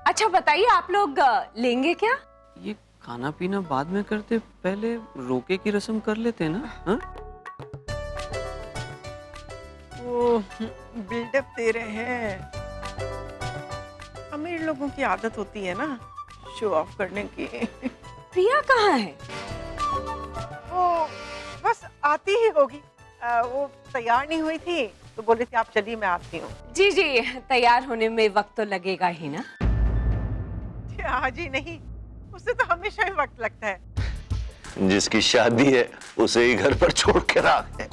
अच्छा बताइए, आप लोग लेंगे क्या? ये खाना पीना बाद में करते, पहले रोके की रस्म कर लेते ना। हाँ? वो बिल्डअप दे रहे हैं। अमीर लोगों की आदत होती है ना शो ऑफ करने की। प्रिया कहाँ है? वो बस आती ही होगी। वो तैयार नहीं हुई थी तो बोल रही थी आप चलिए मैं आती हूँ। जी जी, तैयार होने में वक्त तो लगेगा ही ना। आज ही नहीं, उसे तो हमेशा ही वक्त लगता है। जिसकी शादी है उसे ही घर पर छोड़ के रहा है।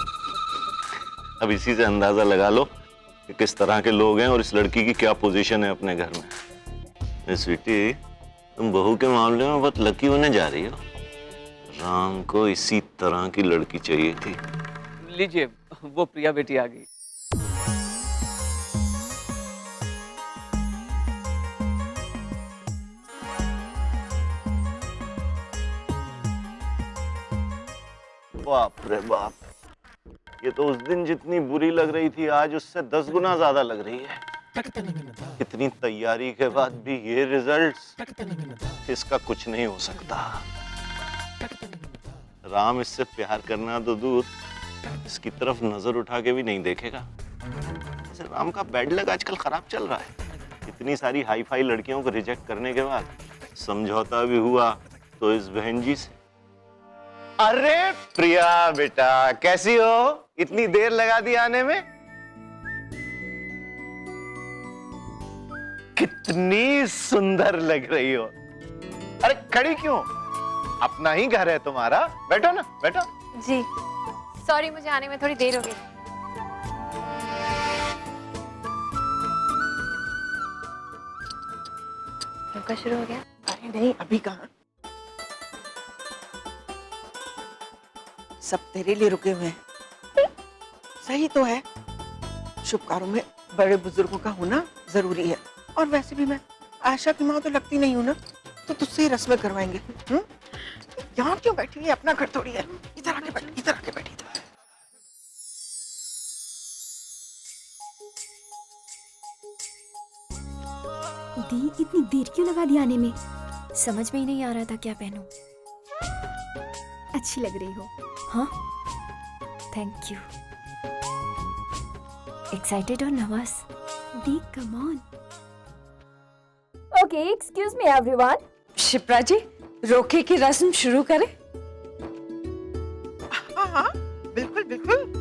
अब इसी से अंदाजा लगा लो कि किस तरह के लोग हैं और इस लड़की की क्या पोजीशन है अपने घर में। स्वीटी, तुम बहू के मामले में बहुत लकी होने जा रही हो। राम को इसी तरह की लड़की चाहिए थी। लीजिए, वो प्रिया बेटी आ गई। बाप रे बाप, ये तो उस दिन जितनी बुरी लग रही थी आज उससे 10 गुना ज्यादा लग रही है। इतनी तैयारी के बाद भी ये रिजल्ट्स, इसका कुछ नहीं हो सकता। राम इससे प्यार करना तो दूर, इसकी तरफ नजर उठा के भी नहीं देखेगा। वैसे राम का बैड लक आजकल खराब चल रहा है। इतनी सारी हाई फाई लड़कियों को रिजेक्ट करने के बाद समझौता भी हुआ तो इस बहन जी से। अरे प्रिया बेटा, कैसी हो? इतनी देर लगा दी आने में। कितनी सुंदर लग रही हो। अरे खड़ी क्यों? अपना ही घर है तुम्हारा, बैठो ना, बैठो। जी सॉरी, मुझे आने में थोड़ी देर हो गई। योगा शुरू हो गया? अरे नहीं, अभी कहाँ। सब तेरे लिए रुके हुए हैं। सही तो है, शुभ कार्यों में बड़े बुजुर्गों का होना जरूरी है। और वैसे भी मैं आयशा की माँ तो लगती नहीं हूँ ना, तो तुझसे ही रस्में करवाएंगे। यहाँ क्यों बैठी हुई है? अपना घर थोड़ी है। इधर आके बैठी, इधर आके बैठी। दी, इतनी देर क्यों लगा दी आने में? समझ में ही नहीं आ रहा था क्या पहनूं। अच्छी लग रही हो। हाँ, थैंक यू। एक्साइटेड और नर्वस? दी come on. Okay, excuse me everyone. Shipra ji, रोके की रस्म शुरू करें? हाँ हाँ, बिल्कुल बिल्कुल।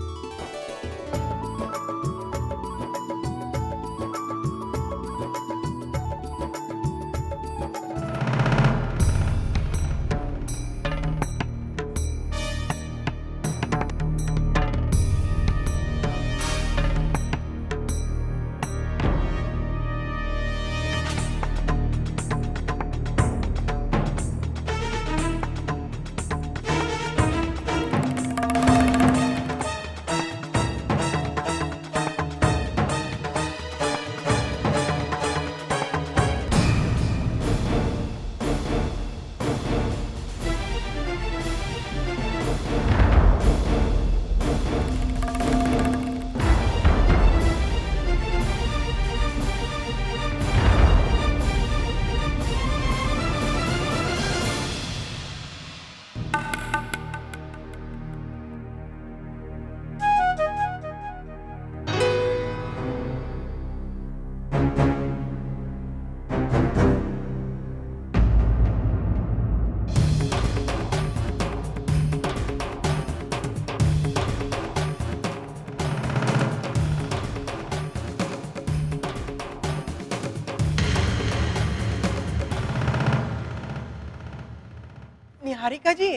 निहारिका जी,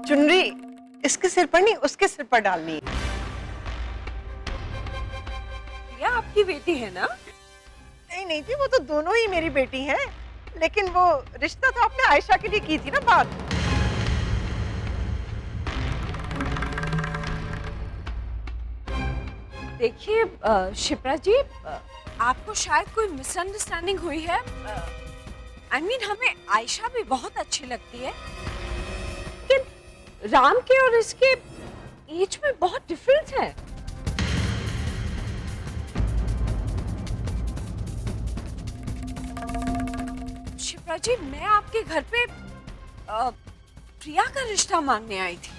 चुनरी इसके सिर पर नहीं उसके सिर पर डालनी है। प्रिया आपकी बेटी है ना? नहीं नहीं जी, वो तो दोनों ही मेरी बेटी हैं, लेकिन वो रिश्ता तो आपने आयशा के लिए की थी ना बात। देखिए शिप्रा जी, आपको शायद कोई मिसअंडरस्टैंडिंग हुई है। I mean, हमें आयशा भी बहुत अच्छी लगती है, लेकिन राम के और इसके एज में बहुत डिफरेंस है। शिप्रा जी, मैं आपके घर पे प्रिया का रिश्ता मांगने आई थी।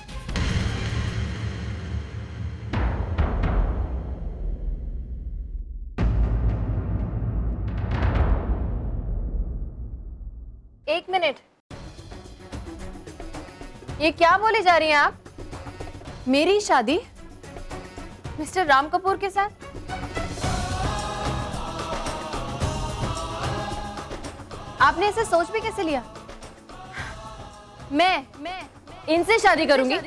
एक मिनट, ये क्या बोले जा रही हैं आप? मेरी शादी मिस्टर राम कपूर के साथ? आपने इसे सोच भी कैसे लिया? मैं इनसे शादी करूंगी।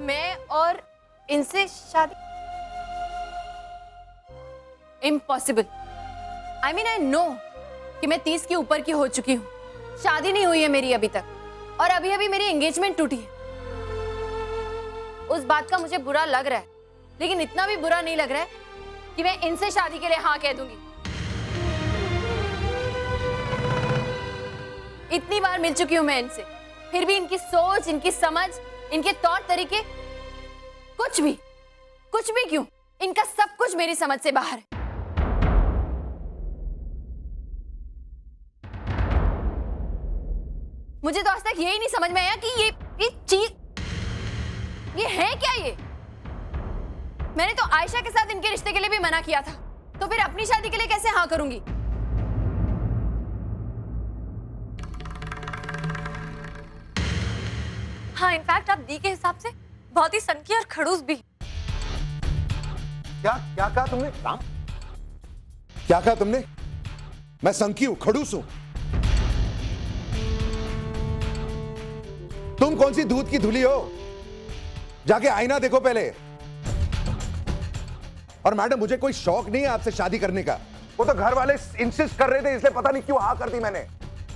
मैं और इनसे शादी? Impossible. I mean I know कि मैं 30 के ऊपर की हो चुकी हूँ, शादी नहीं हुई है मेरी अभी तक, और अभी अभी मेरी एंगेजमेंट टूटी है। उस बात का मुझे बुरा लग रहा है, लेकिन इतना भी बुरा नहीं लग रहा है कि मैं इनसे शादी के लिए हाँ कह दूंगी। इतनी बार मिल चुकी हूं मैं इनसे, फिर भी इनकी सोच, इनकी समझ, इनके तौर तरीके, कुछ भी क्यों, इनका सब कुछ मेरी समझ से बाहर है। मुझे तो आज तक यही नहीं समझ में आया कि ये चीज, ये है क्या? ये मैंने तो आयशा के साथ इनके रिश्ते के लिए भी मना किया था, तो फिर अपनी शादी के लिए कैसे हाँ करूंगी? हाँ, इनफैक्ट आप दी के हिसाब से बहुत ही सनकी और खड़ूस भी। क्या क्या कहा तुमने? राम, क्या कहा तुमने? मैं संकी हूं, खड़ूस हूं? तुम कौन सी दूध की धुली हो? जाके आईना देखो पहले। और मैडम, मुझे कोई शौक नहीं है आपसे शादी करने का। वो तो घर वाले इंसिस्ट कर रहे थे, इसलिए पता नहीं क्यों हाँ कर दी मैंने।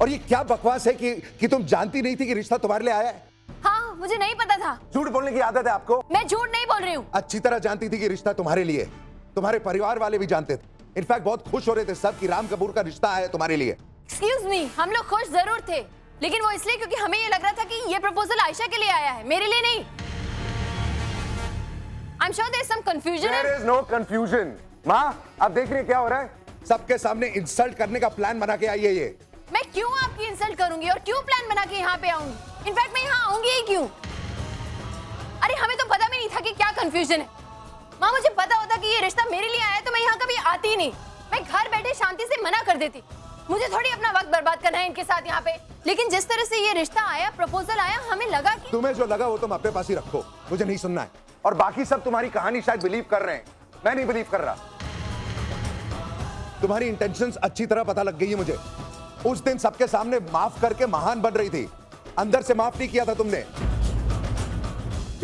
और ये क्या बकवास है कि तुम जानती नहीं थी कि रिश्ता तुम्हारे लिए आया है? हाँ, मुझे नहीं पता था। झूठ बोलने की आदत है आपको? मैं झूठ नहीं बोल रही हूँ। अच्छी तरह जानती थी कि रिश्ता तुम्हारे लिए, तुम्हारे परिवार वाले भी जानते थे। इनफैक्ट बहुत खुश हो रहे थे सब कि राम कपूर का रिश्ता आया तुम्हारे लिए। एक्सक्यूज मी, हम लोग खुश जरूर थे, लेकिन वो इसलिए क्योंकि हमें ये लग रहा था कि ये प्रपोजल आयशा के लिए आया है, मेरे लिए नहीं। I'm sure there's some confusion. There is no confusion. माँ, आप देख रही हैं क्या हो रहा है? सबके सामने इंसल्ट करने का प्लान बना के आई है ये। मैं क्यों आपकी इंसल्ट करूंगी और क्यों प्लान बना के यहाँ पे आऊंगी? इनफैक्ट मैं यहाँ आऊंगी ही क्यों? अरे हमें तो पता भी नहीं था कि क्या कंफ्यूजन है। माँ, मुझे पता होता कि ये रिश्ता मेरे लिए आया है तो मैं यहाँ कभी आती ही नहीं। मैं घर बैठे शांति से मना कर देती। मुझे थोड़ी अपना वक्त बर्बाद करना है इनके साथ यहाँ पे। लेकिन जिस तरह से ये रिश्ता आया, प्रपोजल आया, हमें लगा कि तुम्हें जो लगा वो तुम अपने पास ही रखो, मुझे नहीं सुनना है। और बाकी सब तुम्हारी कहानी शायद बिलीव कर रहे हैं, मैं नहीं बिलीव कर रहा। तुम्हारी इंटेंशंस अच्छी तरह पता लग गई है मुझे। उस दिन सबके सामने माफ करके महान बन रही थी, अंदर से माफ नहीं किया था तुमने,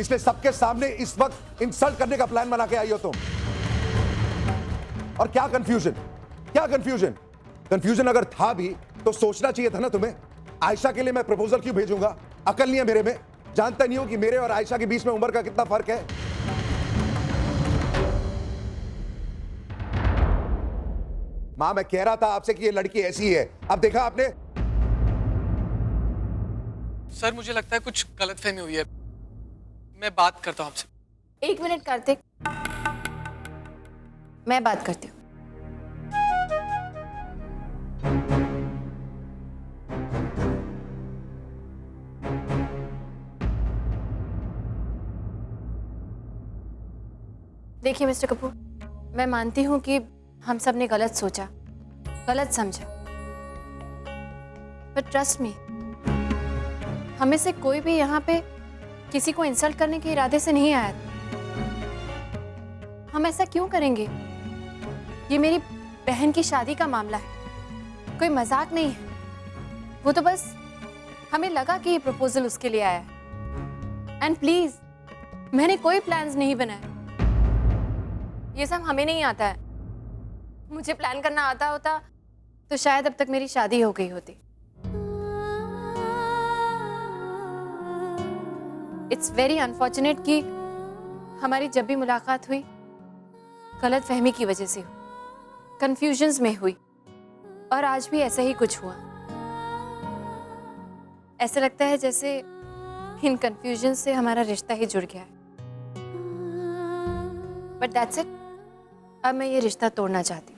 इसलिए सबके सामने इस वक्त इंसल्ट करने का प्लान बना के आई हो तुम। और क्या कंफ्यूजन, क्या कंफ्यूजन? कंफ्यूजन अगर था भी तो सोचना चाहिए था ना तुम्हें। आयशा के लिए मैं प्रपोजल क्यों भेजूंगा? अकल नहीं है मेरे में? जानता नहीं हो कि मेरे और आयशा के बीच में उम्र का कितना फर्क है? मां, मैं कह रहा था आपसे कि ये लड़की ऐसी है, अब देखा आपने। सर, मुझे लगता है कुछ गलतफहमी हुई है, मैं बात करता हूं आपसे। एक मिनट कार्तिक, मैं बात करती हूँ। देखिए मिस्टर कपूर, मैं मानती हूँ कि हम सब ने गलत सोचा, गलत समझा, पर ट्रस्ट मी, हमें से कोई भी यहाँ पे किसी को इंसल्ट करने के इरादे से नहीं आया। हम ऐसा क्यों करेंगे? ये मेरी बहन की शादी का मामला है, कोई मजाक नहीं है। वो तो बस हमें लगा कि ये प्रपोजल उसके लिए आया है। एंड प्लीज, मैंने कोई प्लान्स नहीं बनाए, ये सब हमें नहीं आता है। मुझे प्लान करना आता होता तो शायद अब तक मेरी शादी हो गई होती। इट्स वेरी अनफॉर्चुनेट कि हमारी जब भी मुलाकात हुई गलत फहमी की वजह से हुई, कंफ्यूजन्स में हुई, और आज भी ऐसा ही कुछ हुआ। ऐसा लगता है जैसे इन कंफ्यूजन से हमारा रिश्ता ही जुड़ गया है। बट दैट्स इट, अब मैं ये रिश्ता तोड़ना चाहती हूँ।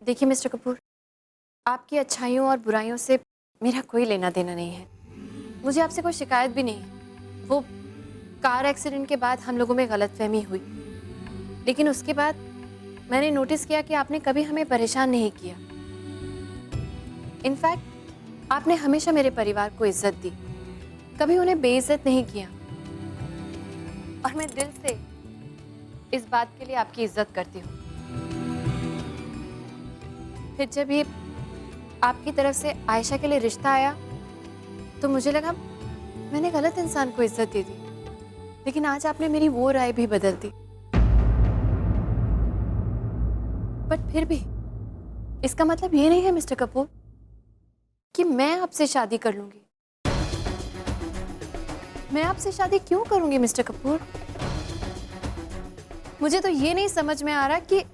देखिए मिस्टर कपूर, आपकी अच्छाइयों और बुराइयों से मेरा कोई लेना देना नहीं है। मुझे आपसे कोई शिकायत भी नहीं है। वो कार एक्सीडेंट के बाद हम लोगों में गलतफहमी हुई, लेकिन उसके बाद मैंने नोटिस किया कि आपने कभी हमें परेशान नहीं किया। इनफैक्ट आपने हमेशा मेरे परिवार को इज्जत दी, कभी उन्हें बेइज्जत नहीं किया, और मैं दिल से इस बात के लिए आपकी इज्जत करती हूँ। फिर जब ये आपकी तरफ से आयशा के लिए रिश्ता आया तो मुझे लगा मैंने गलत इंसान को इज्जत दे दी, लेकिन आज आपने मेरी वो राय भी बदल दी। बट फिर भी इसका मतलब ये नहीं है मिस्टर कपूर कि मैं आपसे शादी कर लूंगी। मैं आपसे शादी क्यों करूंगी मिस्टर कपूर? मुझे तो ये नहीं समझ में आ रहा कि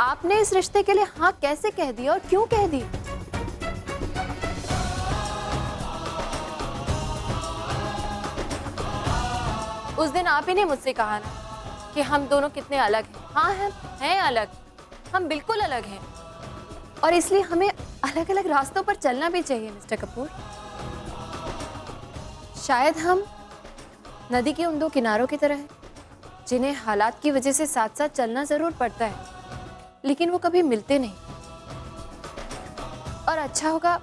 आपने इस रिश्ते के लिए हाँ कैसे कह दी और क्यों कह दी। उस दिन आप ही ने मुझसे कहा ना कि हम दोनों कितने अलग हैं। हाँ हैं अलग, हम बिल्कुल अलग हैं, और इसलिए हमें अलग अलग रास्तों पर चलना भी चाहिए मिस्टर कपूर। शायद हम नदी के उन दो किनारों की तरह हैं जिन्हें हालात की वजह से साथ साथ चलना जरूर पड़ता है, लेकिन वो कभी मिलते नहीं। और अच्छा होगा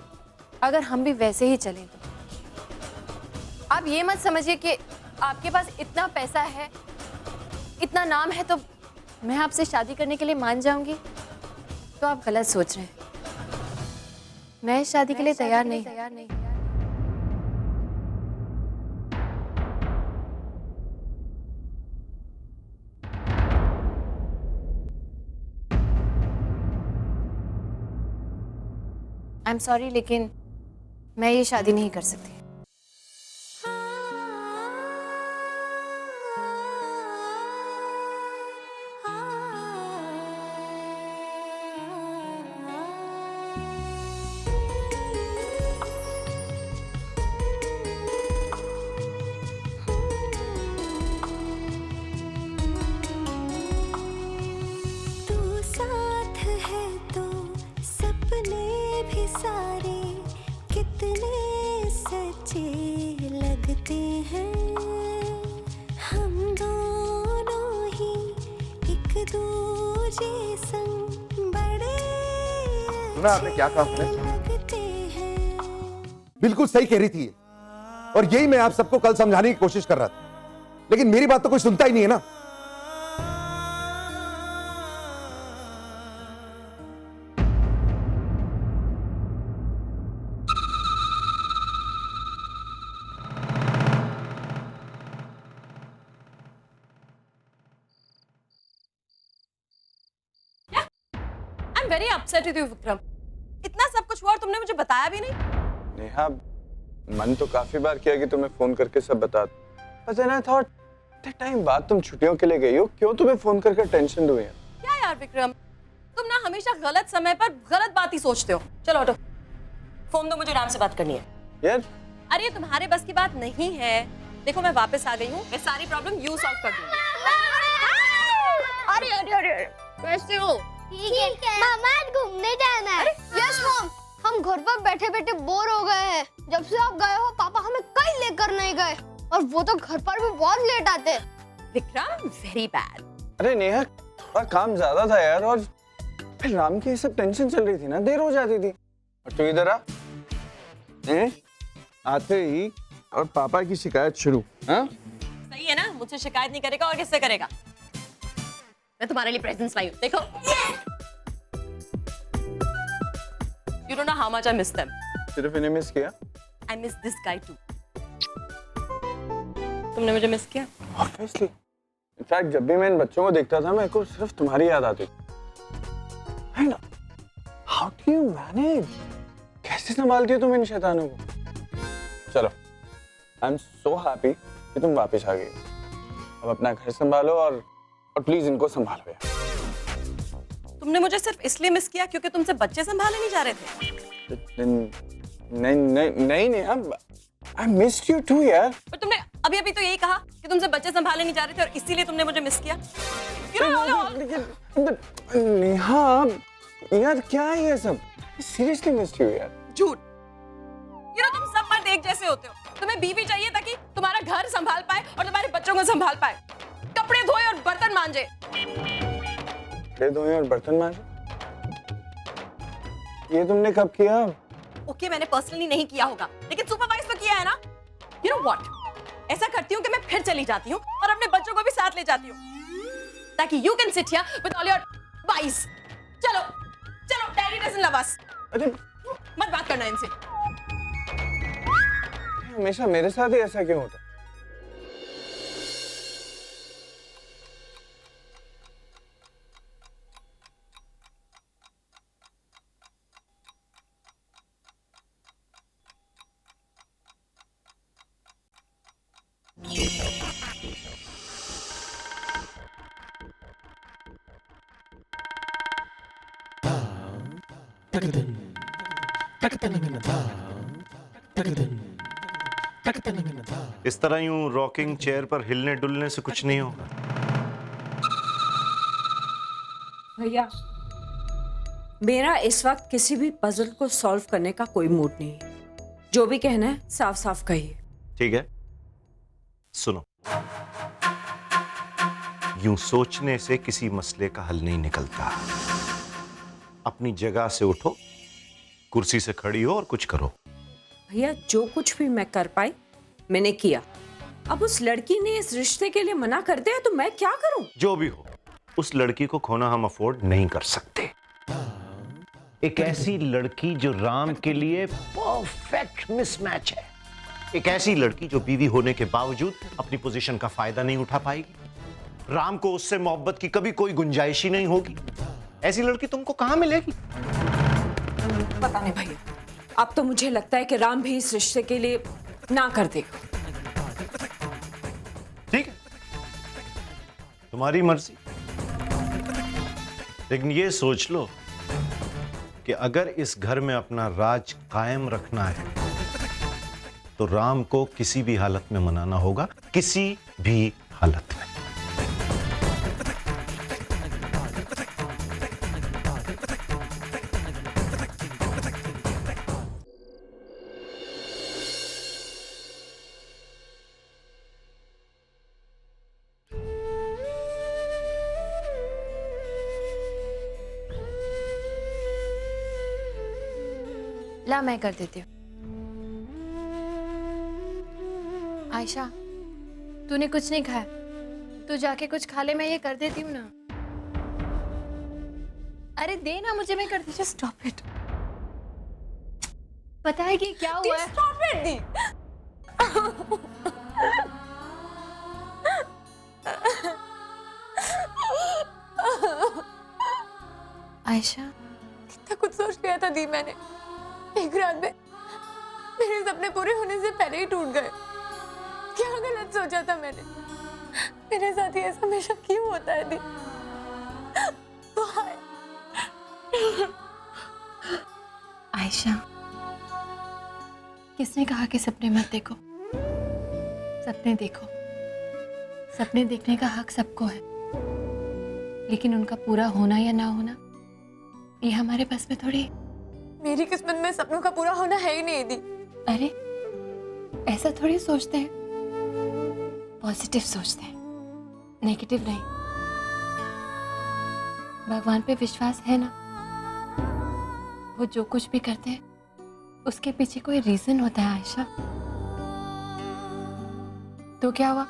अगर हम भी वैसे ही चलें। तो आप ये मत समझिए कि आपके पास इतना पैसा है, इतना नाम है तो मैं आपसे शादी करने के लिए मान जाऊंगी। तो आप गलत सोच रहे हैं। मैं शादी के लिए तैयार नहीं। आई एम सॉरी, लेकिन मैं ये शादी नहीं कर सकती। तू साथ है तो सपने भी सारे कितने सच्चे लगते हैं। हम दोनों ही एक दूजे संग बड़े सुना आपने क्या कहा आपने? लगते हैं। बिल्कुल सही कह रही थी ये। और यही मैं आप सबको कल समझाने की कोशिश कर रहा था, लेकिन मेरी बात तो कोई सुनता ही नहीं है ना। I am very upset with you Vikram. इतना सब कुछ हुआ और तुमने मुझे बताया भी नहीं। नेहा, मन तो काफी बार किया कि तुम्हें फोन करके सब बता दूं, बट देन आई थॉट इतने टाइम बाद तुम छुट्टियों के लिए गई हो, क्यों तुम्हें फोन करके टेंशन दूं यार। क्या यार विक्रम, तुम ना हमेशा गलत समय पर गलत बात ही सोचते हो। चलो हटो, फोन दो, मुझे आराम से बात करनी है। यार अरे तुम्हारे बस की बात नहीं है। देखो मैं वापस आ गई हूँ, मैं सारी प्रॉब्लम यू सॉल्व कर दूंगी। अरे अरे अरे कैसे हो? ठीक है मामा, घूमने जाना है। यस मॉम, हम घर पर बैठे बैठे बोर हो गए हैं। जब से आप गए हो पापा हमें कहीं लेकर नहीं गए, और वो तो घर पर भी बहुत लेट आते। Vikram very bad. अरे नेहा, थोड़ा काम ज्यादा था यार, और फिर राम की ये सब टेंशन चल रही थी ना, देर हो जाती थी। और तू इधर आ, आते ही और पापा की शिकायत शुरू। हाँ सही है ना, मुझसे शिकायत नहीं करेगा और किससे करेगा? मैं तुम्हारे लिए प्रेजेंट्स लाई हूँ, देखो। You don't know how much I miss them. सिर्फ इन्हें मिस किया? I miss this guy too. तुमने मुझे मिस किया? Obviously. इनफैक्ट जब भी मैं इन बच्चों को देखता था मेरे को सिर्फ तुम्हारी याद आती थी। And how do you manage? कैसे संभालती हो तुम इन शैतानों को? चलो, I'm so happy कि तुम वापस आ गई। अब अपना घर संभालो और प्लीज इनको संभालो यार। तुमने मुझे सिर्फ इसलिए मिस किया क्योंकि तुमसे बच्चे संभाले नहीं जा रहे थे। नहीं अब I missed you too यार। पर तुमने अभी अभी तो यही कहा कि तुमसे बच्चे संभाले नहीं जा रहे थे और इसीलिए तुमने मुझे मिस किया। नेहा यार क्या है ये सब? सीरियसली मिस्ड यू यार। झूठ। तुम सब मर्द एक जैसे होते हो। तुम्हें बीवी चाहिए ताकि तुम्हारा घर संभाल पाए और तुम्हारे बच्चों को संभाल पाए, कपड़े धोए और बर्तन मांजे। कपड़े धोए और बर्तन मांजे? ये तुमने कब किया? ओके, मैंने पर्सनली नहीं किया होगा, लेकिन सुपरवाइज तो किया है ना। यू नो व्हाट, ऐसा करती हूँ कि मैं फिर चली जाती हूँ और अपने बच्चों को भी साथ ले जाती हूँ ताकि you can sit here with all your vice. चलो चलो, डैडी डजंट लव अस। अरे मत बात करना इनसे। हमेशा मेरे साथ ही ऐसा क्यों होता है? इस तरह यूं रॉकिंग चेयर पर हिलने डुलने से कुछ नहीं होगा। भैया, मेरा इस वक्त किसी भी पजल को सॉल्व करने का कोई मूड नहीं है। जो भी कहना है साफ साफ कहिए। ठीक है, सुनो। यूं सोचने से किसी मसले का हल नहीं निकलता। अपनी जगह से उठो, कुर्सी से खड़ी हो और कुछ करो। भैया, जो कुछ भी मैं कर पाई मैंने किया। अब उस लड़की ने इस रिश्ते के लिए मना कर दिया तो मैं क्या करूं? जो भी हो, उस लड़की को खोना हम अफोर्ड नहीं कर सकते। एक ऐसी लड़की जो राम के लिए परफेक्ट मिसमैच है, एक ऐसी लड़की जो बीवी होने के बावजूद अपनी पोजीशन का फायदा नहीं उठा पाएगी। राम को उससे मोहब्बत की कभी कोई गुंजाइश ही नहीं होगी। ऐसी लड़की तुमको कहां मिलेगी? पता नहीं भैया, अब तो मुझे लगता है कि राम भी इस रिश्ते के लिए ना कर देगा। ठीक है, तुम्हारी मर्जी। लेकिन ये सोच लो कि अगर इस घर में अपना राज कायम रखना है तो राम को किसी भी हालत में मनाना होगा, किसी भी हालत में। ला, मैं कर देती हूँ। आयशा, तूने कुछ नहीं खाया, तू जाके कुछ खा ले, मैं ये कर देती हूँ ना। अरे दे ना मुझे, मैं कर दी। Just stop it. पता है कि क्या हुआ है? Stop it the. आयशा, कितना कुछ सोच लिया था दी मैंने। एक रात में मेरे सपने पूरे होने से पहले ही टूट गए। क्या गलत सोचा था मैंने? मेरे साथ ही ऐसा हमेशा क्यों होता है दी? आयशा, किसने कहा कि सपने मत देखो? सपने देखो। सपने देखने का हक सबको है, लेकिन उनका पूरा होना या ना होना ये हमारे बस में थोड़ी। मेरी किस्मत में सपनों का पूरा होना है ही नहीं दी। अरे ऐसा थोड़ी सोचते हैं, पॉजिटिव सोचते हैं, नेगेटिव नहीं। भगवान पे विश्वास है ना? वो जो कुछ भी करते हैं उसके पीछे कोई रीजन होता है आयशा। तो क्या हुआ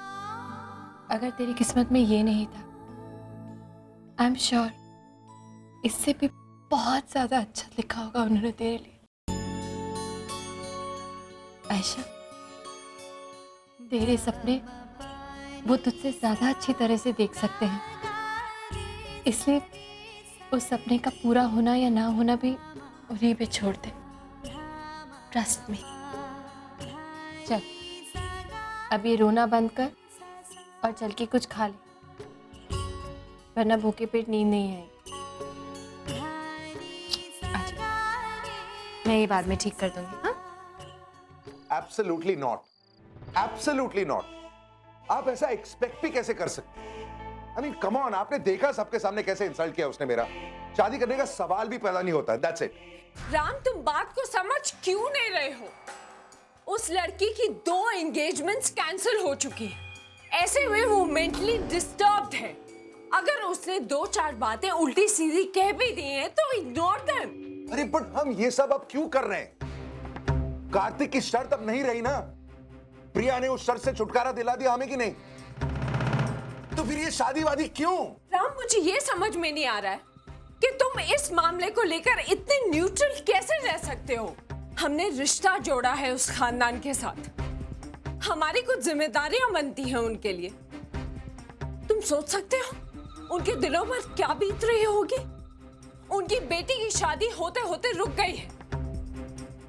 अगर तेरी किस्मत में ये नहीं था? आई एम श्योर इससे भी बहुत ज्यादा अच्छा लिखा होगा उन्होंने तेरे लिए। आयशा, तेरे सपने वो तुझसे ज्यादा अच्छी तरह से देख सकते हैं, इसलिए उस सपने का पूरा होना या ना होना भी उन्हीं पे छोड़ दे। Trust me. चल अब ये रोना बंद कर और चल के कुछ खा ले, वरना भूखे पेट नींद नहीं आएगी। अच्छा, मैं ये बाद में ठीक कर दूंगी। हाँ, एब्सोल्युटली नॉट, एब्सोल्युटली नॉट। आप ऐसा एक्सपेक्ट भी कैसे कर सकते? आई मीन कम ऑन, आपने देखा सबके सामने कैसे इंसल्ट किया उसने मेरा। शादी करने का सवाल भी पैदा नहीं होता। That's it. राम, तुम बात को समझ क्यों नहीं रहे हो? उस लड़की की 2 एंगेजमेंट्स कैंसिल हो चुकी है, ऐसे में वो मेंटली डिस्टर्ब्ड है। अगर उसने 2-4 बातें उल्टी सीधी कह भी दी हैं तो इग्नोर देम। अरे बट हम ये सब अब क्यों कर रहे हैं? कार्तिक की शर्त अब नहीं रही ना। प्रिया ने उस शर्त से छुटकारा दिला दिया हमें कि नहीं? तो फिर ये शादी वादी क्यों? राम, मुझे ये समझ में नहीं आ रहा है कि तुम इस मामले को लेकर इतने न्यूट्रल कैसे रह सकते हो। हमने रिश्ता जोड़ा है उस खानदान के साथ, हमारी कुछ जिम्मेदारियां बनती हैं उनके लिए। तुम सोच सकते हो उनके दिलों पर क्या बीत रही होगी? उनकी बेटी की शादी होते होते रुक गई है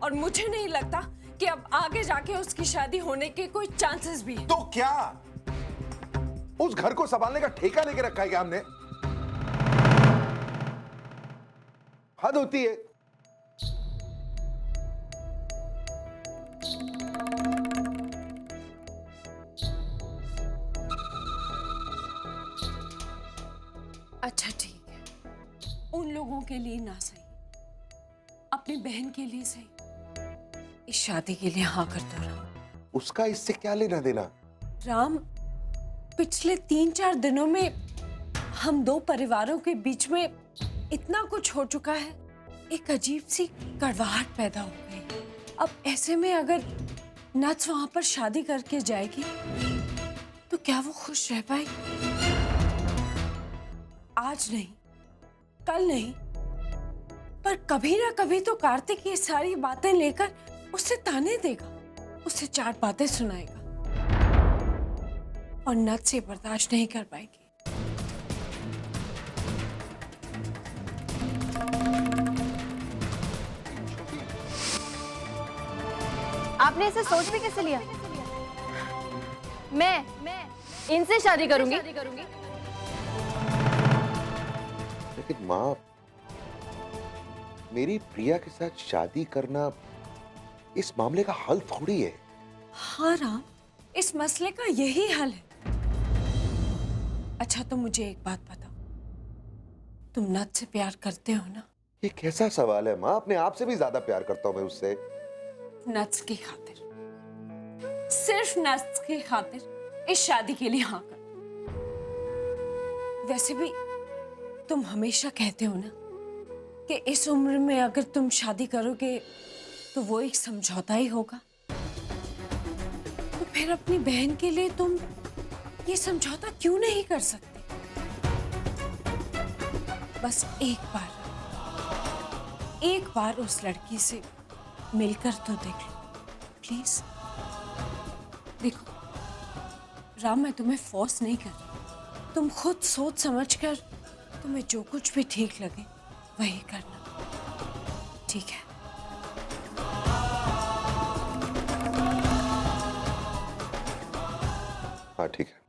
और मुझे नहीं लगता कि अब आगे जाके उसकी शादी होने के कोई चांसेस भी हैं। तो क्या उस घर को संभालने का ठेका लेके रखा है क्या हमने? हद होती है। अच्छा ठीक है, उन लोगों के लिए ना सही, अपनी बहन के लिए सही, इस शादी के लिए हाँ कर दो राम। उसका इससे क्या लेना देना? राम, पिछले 3-4 दिनों में हम 2 परिवारों के बीच में इतना कुछ हो चुका है, एक अजीब सी कड़वाहट पैदा हो गई। अब ऐसे में अगर नच वहां पर शादी करके जाएगी तो क्या वो खुश रह पाएगी? आज नहीं, कल नहीं, पर कभी ना कभी तो कार्तिक ये सारी बातें लेकर उसे ताने देगा, उसे 4 बातें सुनाएगा और नच से बर्दाश्त नहीं कर पाएगी। आपने इसे सोच भी कैसे लिया? मैं इनसे शादी करूंगी। लेकिन माँ, मेरी प्रिया के साथ शादी करना इस मामले का हल थोड़ी है। हाँ राम, इस मसले का यही हल है। अच्छा तो मुझे एक बात बताओ, तुम नच से प्यार करते हो ना? ये कैसा सवाल है माँ? अपने आप से भी ज्यादा प्यार करता हूँ मैं उससे। नच की खातिर, सिर्फ नच की खातिर इस शादी के लिए हाँ कर। वैसे भी तुम हमेशा कहते हो ना कि इस उम्र में अगर तुम शादी करोगे तो वो एक समझौता ही होगा, तो फिर अपनी बहन के लिए तुम ये समझौता क्यों नहीं कर सकते? बस एक बार उस लड़की से मिलकर तो देख लो प्लीज। देखो राम, मैं तुम्हें फोर्स नहीं कर रही, तुम खुद सोच समझकर तुम्हें जो कुछ भी ठीक लगे वही करना, ठीक है? हाँ ठीक है।